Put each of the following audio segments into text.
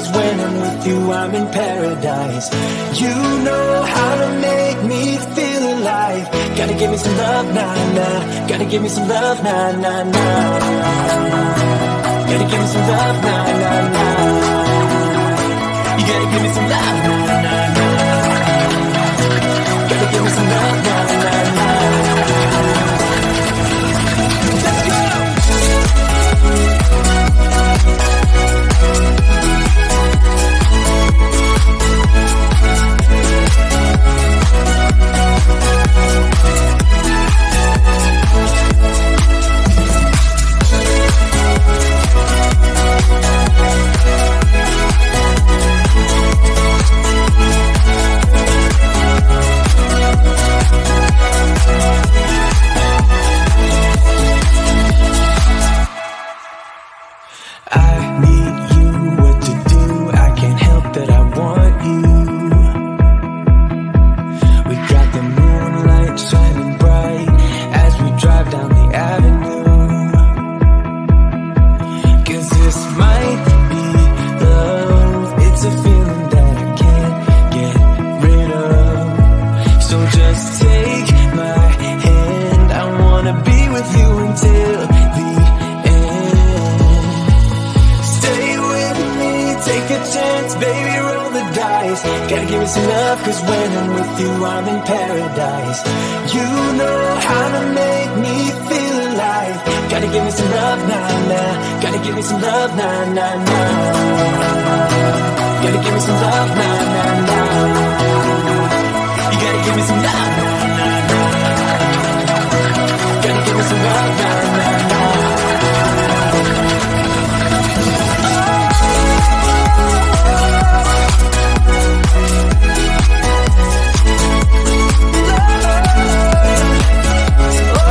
cause when I'm with you I'm in paradise. You know how to make me feel alive. Gotta give me some love, nah, nah. Gotta give me some love, nah, nah, nah. Gotta give me some love, nah, nah, nah. You gotta give me some love, nah, nah, nah. Gotta give me some love, nah, nah, nah. Let's go!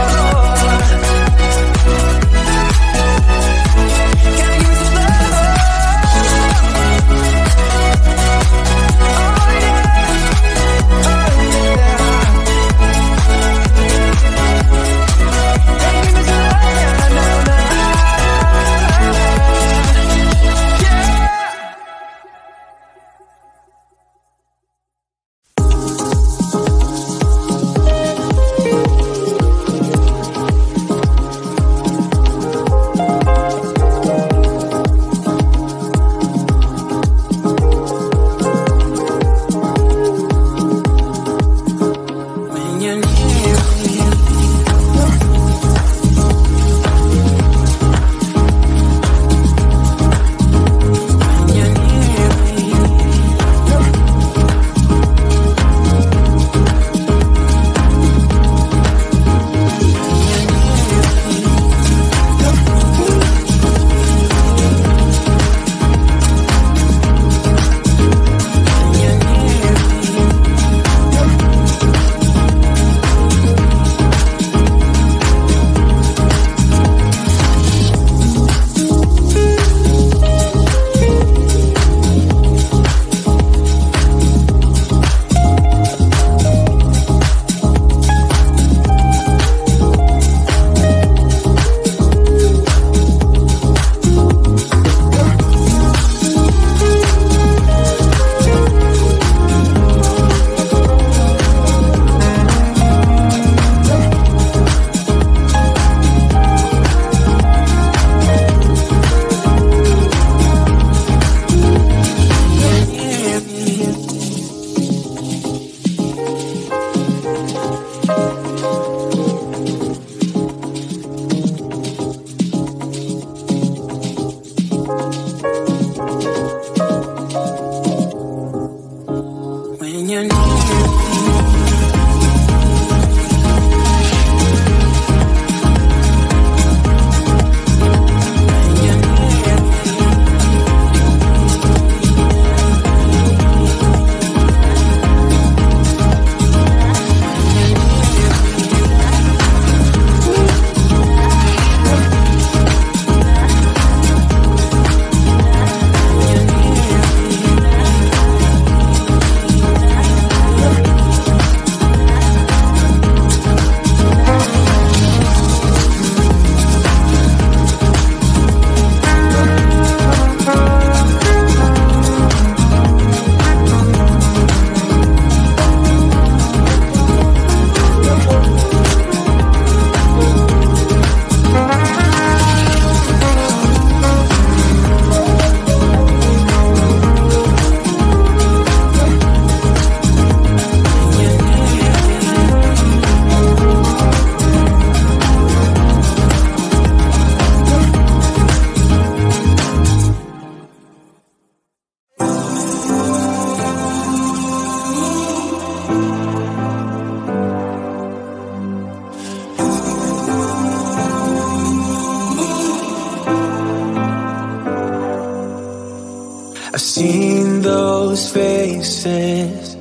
I've seen those faces,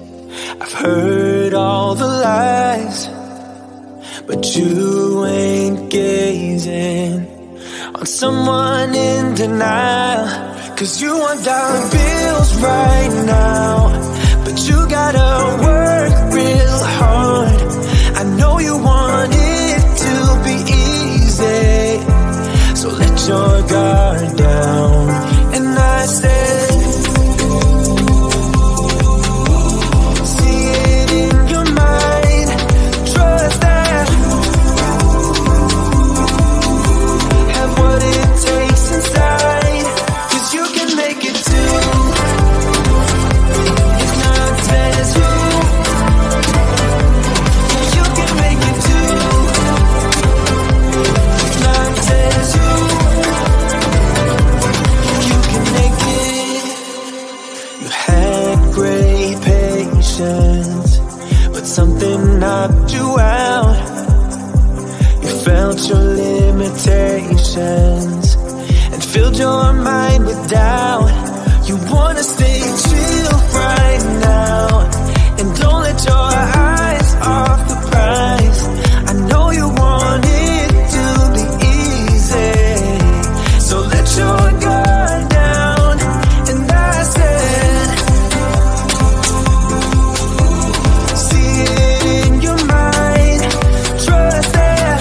I've heard all the lies, but you ain't gazing on someone in denial. 'Cause you want dollar bills right now, but you gotta work real hard. I know you want it to be easy, so let your guard down. And I said, see it in your mind, trust that, have what it takes inside, 'cause you can make it too. If not, says who? You can make it too. If not, says who? You can make it. You had great patience, but something knocked you out. You felt your limitations and filled your mind with doubt. You wanna stay chill right now, and don't let your eyes off the prize. I know you want it to be easy, so let your guard down. And I said, see it in your mind, trust that,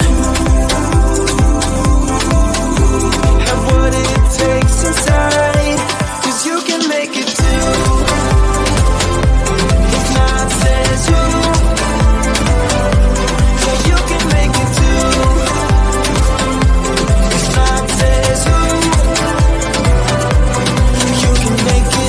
have what it takes inside, 'cause you can make it too. If not, says who? Yeah, you can make it too. If not, says who? You can make it.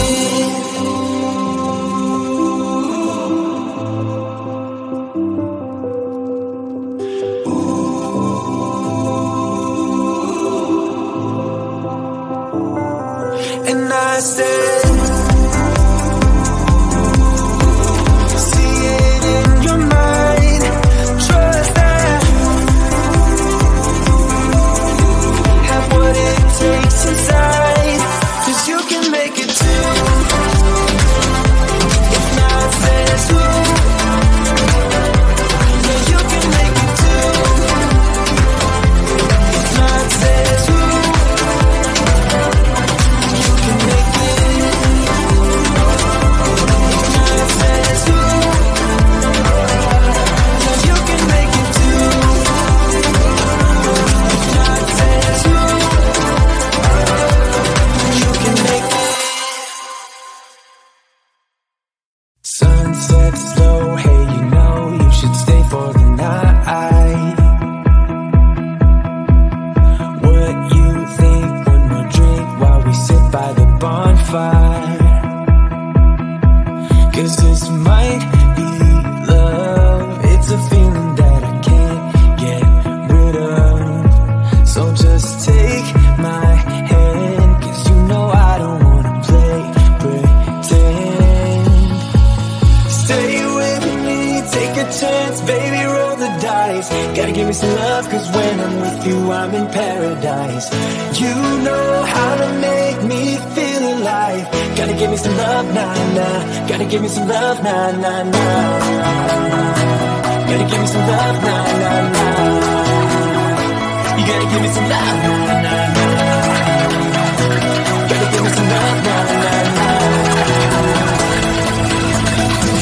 And I said, see it in your mind, trust that, have what it takes inside, 'cause you can make it too. If not, says who? Yeah, you can make it too. If not, says who? You can make it. If not, says who? Yeah, you can make it too. If not, says who? You can make it. Sunset slow, hey, you know you should stay for the night. What you think? One more drink while we sit by the bonfire. 'Cause this might be love, it's a feeling that I can't get rid of. So just take my hand, 'cause you know I don't wanna play pretend. Stay with me, take a chance, baby, roll the dice. Gotta give me some love, 'cause when I'm with you, I'm in paradise. You know how to make me feel alive. Gotta give me some love, nah, nah. Gotta give me some love, nah, nah, nah. Gotta give me some love, nah, nah, nah. You gotta give me some love, nah, nah, nah. Gotta give me some love, nah, nah, nah.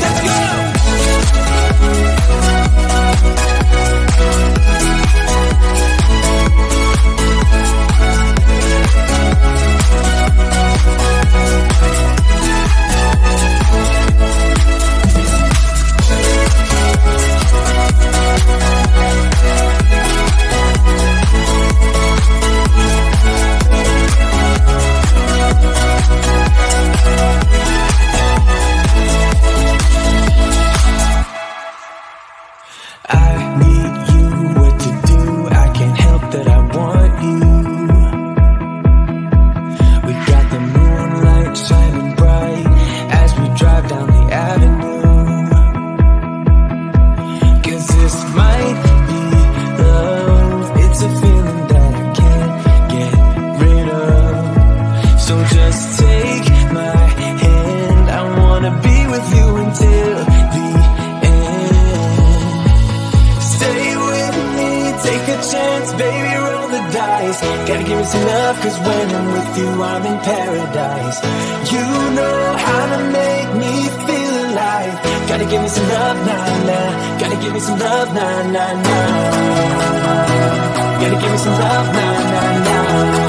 Let's go! some love, cause when I'm with you I'm in paradise. You know how to make me feel alive. Gotta give me some love, nah, nah. Gotta give me some love, nah, nah, nah. Gotta give me some love, nah, nah, nah.